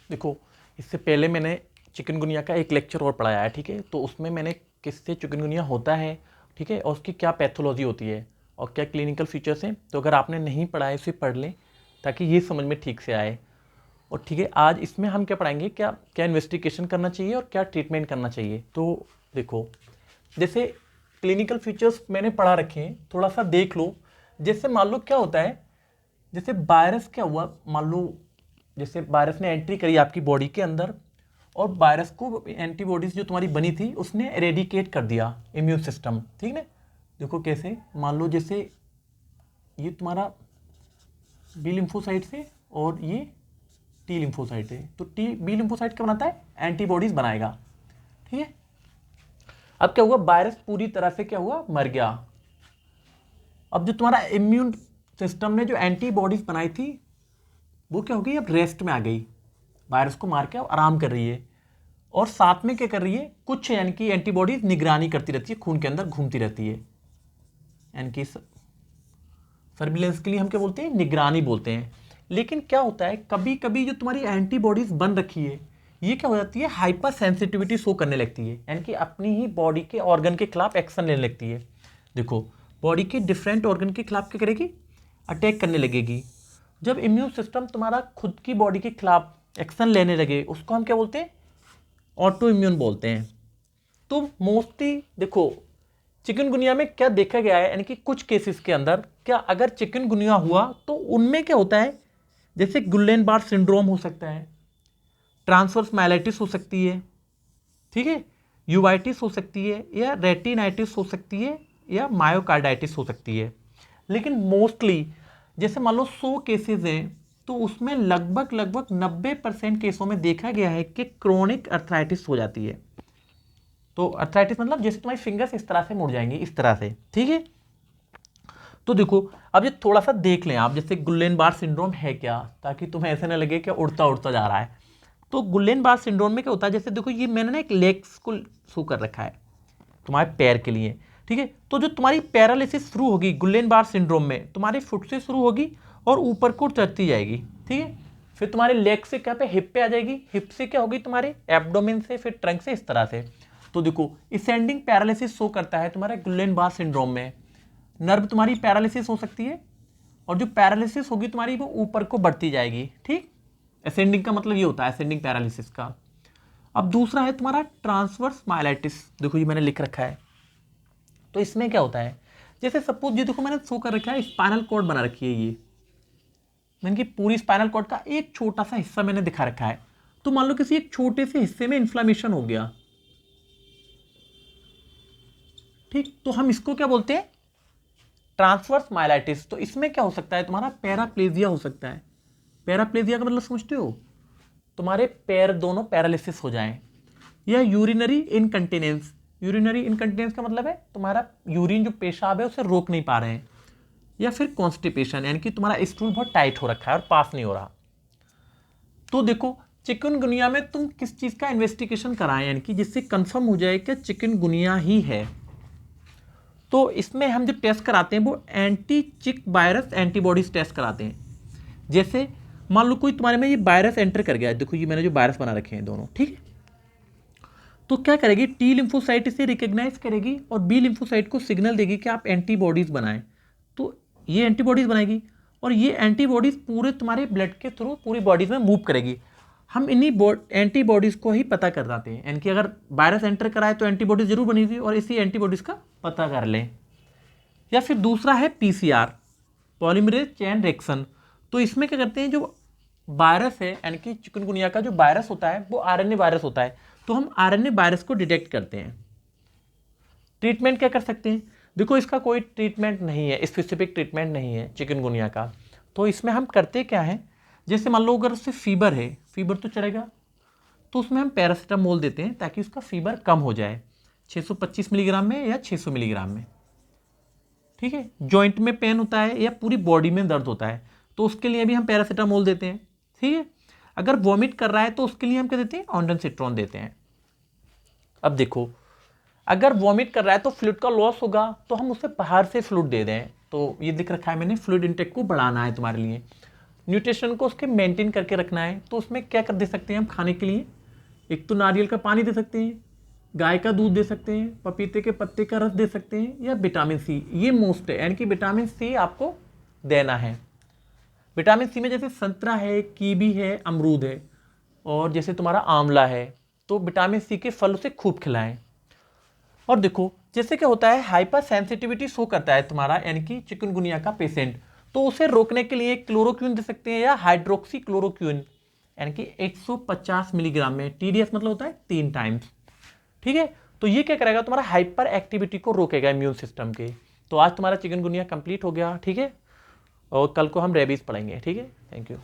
देखो, इससे पहले मैंने चिकनगुनिया का एक लेक्चर और पढ़ाया है, ठीक है। तो उसमें मैंने किससे चिकनगुनिया होता है, ठीक है, और उसकी क्या पैथोलॉजी होती है और क्या क्लिनिकल फीचर्स हैं। तो अगर आपने नहीं पढ़ा है इसे पढ़ लें ताकि ये समझ में ठीक से आए। और ठीक है, आज इसमें हम क्या पढ़ाएंगे, क्या क्या इन्वेस्टिगेशन करना चाहिए और क्या ट्रीटमेंट करना चाहिए। तो देखो, जैसे क्लिनिकल फीचर्स मैंने पढ़ा रखे हैं, थोड़ा सा देख लो। जैसे मान लो क्या होता है, जैसे वायरस क्या हुआ, मान लो जैसे वायरस ने एंट्री करी आपकी बॉडी के अंदर और वायरस को एंटीबॉडीज जो तुम्हारी बनी थी उसने एरेडिकेट कर दिया इम्यून सिस्टम, ठीक है। देखो कैसे, मान लो जैसे ये तुम्हारा बी लिम्फोसाइट से और ये टी लिम्फोसाइट है, तो टी बी लिम्फोसाइट क्या बनाता है, एंटीबॉडीज बनाएगा, ठीक है। अब क्या हुआ, वायरस पूरी तरह से क्या हुआ, मर गया। अब जो तुम्हारा इम्यून सिस्टम ने जो एंटीबॉडीज बनाई थी वो क्या हो गई, अब रेस्ट में आ गई, वायरस को मार के अब आराम कर रही है। और साथ में क्या कर रही है, कुछ यानी कि एंटीबॉडीज निगरानी करती रहती है, खून के अंदर घूमती रहती है, यानी कि सर्विलेंस के लिए हम क्या बोलते हैं, निगरानी बोलते हैं। लेकिन क्या होता है, कभी कभी जो तुम्हारी एंटीबॉडीज बन रखी है ये क्या हो जाती है, हाइपर सेंसिटिविटी शो करने लगती है, यानी कि अपनी ही बॉडी के ऑर्गन के खिलाफ एक्शन लेने लगती है। देखो, बॉडी के डिफरेंट ऑर्गन के खिलाफ क्या करेगी, अटैक करने लगेगी। जब इम्यून सिस्टम तुम्हारा खुद की बॉडी के खिलाफ एक्शन लेने लगे उसको हम क्या बोलते हैं, ऑटो इम्यून बोलते हैं। तो मोस्टली देखो, चिकनगुनिया में क्या देखा गया है, यानी कि कुछ केसेस के अंदर क्या अगर चिकनगुनिया हुआ तो उनमें क्या होता है, जैसे गुल्लेन बार सिंड्रोम हो सकता है, ट्रांसवर्स माइलाइटिस हो सकती है, ठीक है, यूवाइटिस हो सकती है, या रेटिनाइटिस हो सकती है, या मायोकार्डाइटिस हो सकती है। लेकिन मोस्टली जैसे मान लो 100 केसेस हैं तो उसमें लगभग 90% केसों में देखा गया है कि क्रोनिक अर्थराइटिस हो जाती है। तो अर्थराइटिस मतलब जैसे तुम्हारी फिंगर्स इस तरह से मुड़ जाएंगी, इस तरह से, ठीक है। तो देखो, अब ये थोड़ा सा देख लें आप, जैसे गुल्लेन बार सिंड्रोम है क्या, ताकि तुम्हें ऐसे ना लगे कि उड़ता उड़ता जा रहा है। तो गुल्लेन बार सिंड्रोम में क्या होता है, जैसे देखो ये मैंने ना एक लेग्स को शो कर रखा है तुम्हारे पैर के लिए, ठीक है। तो जो तुम्हारी पैरालिसिस शुरू होगी गुल्लेन बार सिंड्रोम में, तुम्हारे फुट से शुरू होगी और ऊपर को चढ़ती जाएगी, ठीक है। फिर तुम्हारे लेग से क्या पे, हिप पे आ जाएगी, हिप से क्या होगी तुम्हारे एब्डोमेन से, फिर ट्रंक से, इस तरह से। तो देखो, इसेंडिंग पैरालिसिस शो करता है तुम्हारे गुल्लेन बार सिंड्रोम में। नर्व तुम्हारी पैरालिसिस हो सकती है और जो पैरालिसिस होगी तुम्हारी वो ऊपर को बढ़ती जाएगी, ठीक। असेंडिंग का मतलब ये होता है, असेंडिंग पैरालिसिस का। अब दूसरा है तुम्हारा ट्रांसवर्स माइलाइटिस, देखो ये मैंने लिख रखा है। तो इसमें क्या होता है, जैसे सपोज ये देखो मैंने शो कर रखा है, स्पाइनल कॉर्ड बना रखी है, ये मैंने कि पूरी स्पाइनल कॉर्ड का एक छोटा सा हिस्सा मैंने दिखा रखा है। तो मान लो किसी एक छोटे से हिस्से में इन्फ्लामेशन हो गया, ठीक, तो हम इसको क्या बोलते हैं, ट्रांसवर्स माइलाइटिस। तो इसमें क्या हो सकता है, तुम्हारा पैराप्लेजिया हो सकता है। पैराप्लेजिया का मतलब समझते हो, तुम्हारे पैर दोनों पैरालिसिस हो जाएं, या यूरिनरी इनकंटिनेंस। यूरिनरी इनकंटिनेंस का मतलब है तुम्हारा यूरिन जो पेशाब है उसे रोक नहीं पा रहे हैं, या फिर कॉन्स्टिपेशन, यानी कि तुम्हारा स्टूल बहुत टाइट हो रखा है और पास नहीं हो रहा। तो देखो, चिकनगुनिया में तुम किस चीज़ का इन्वेस्टिगेशन कराएं, यानी कि जिससे कंफर्म हो जाए कि चिकनगुनिया ही है। तो इसमें हम जो टेस्ट कराते हैं वो एंटी चिक वायरस एंटीबॉडीज टेस्ट कराते हैं। जैसे मान लो कोई तुम्हारे में ये वायरस एंटर कर गया, देखो ये मैंने जो वायरस बना रखे हैं दोनों, ठीक है। तो क्या करेगी, टी लिम्फोसाइट इसे रिकग्नाइज करेगी और बी लिम्फोसाइट को सिग्नल देगी कि आप एंटीबॉडीज बनाएं। तो ये एंटीबॉडीज बनाएगी और ये एंटीबॉडीज पूरे तुम्हारे ब्लड के थ्रू पूरी बॉडीज में मूव करेगी। हम इन्हीं एंटीबॉडीज को ही पता कर जाते हैं, यानी कि अगर वायरस एंटर कराए तो एंटीबॉडीज जरूर बनेगी और इसी एंटीबॉडीज का पता कर लें। या फिर दूसरा है पीसीआर, पॉलीमरेज चेन रिएक्शन। तो इसमें क्या करते हैं, जो वायरस है यानी कि चिकनगुनिया का जो वायरस होता है वो आरएनए वायरस होता है, तो हम आरएनए वायरस को डिटेक्ट करते हैं। ट्रीटमेंट क्या कर सकते हैं, देखो इसका कोई ट्रीटमेंट नहीं है, स्पेसिफिक ट्रीटमेंट नहीं है चिकनगुनिया का। तो इसमें हम करते क्या है, जैसे मान लो अगर उससे फीवर है, फीवर तो चढ़ेगा, तो उसमें हम पैरासीटामोल देते हैं ताकि उसका फीवर कम हो जाए, 625 मिलीग्राम में या 600 मिलीग्राम में, ठीक है। जॉइंट में पेन होता है या पूरी बॉडी में दर्द होता है तो उसके लिए भी हम पैरासीटामोल देते हैं, ठीक है। अगर वॉमिट कर रहा है तो उसके लिए हम क्या देते हैं, ऑन्डनसिट्रॉन देते हैं। अब देखो, अगर वॉमिट कर रहा है तो फ्लूइड का लॉस होगा तो हम उसे बाहर से फ्लूइड दे दें। तो ये दिख रखा है मैंने, फ्लूइड इंटेक को बढ़ाना है तुम्हारे लिए। न्यूट्रिशन को उसके मेंटेन करके रखना है, तो उसमें क्या कर दे सकते हैं हम खाने के लिए? एक तो नारियल का पानी दे सकते हैं, गाय का दूध दे सकते हैं, पपीते के पत्ते का रस दे सकते हैं, या विटामिन सी। ये मोस्ट है, यानी कि विटामिन सी आपको देना है। विटामिन सी में जैसे संतरा है, कीवी है, अमरूद है, और जैसे तुम्हारा आंवला है, तो विटामिन सी के फल उसे खूब खिलाएं। और देखो जैसे क्या होता है, हाइपर सेंसिटिविटी शो करता है तुम्हारा, यानी कि चिकनगुनिया का पेशेंट, तो उसे रोकने के लिए क्लोरोक्विन दे सकते हैं या हाइड्रोक्सी क्लोरोक्विन, यानी कि 150 मिलीग्राम में। TDS मतलब होता है 3 टाइम्स। ठीक है, तो ये क्या करेगा, तुम्हारा हाइपर एक्टिविटी को रोकेगा इम्यून सिस्टम के। तो आज तुम्हारा चिकनगुनिया कंप्लीट हो गया। ठीक है, और कल को हम रेबीज पढ़ेंगे। ठीक है, थैंक यू।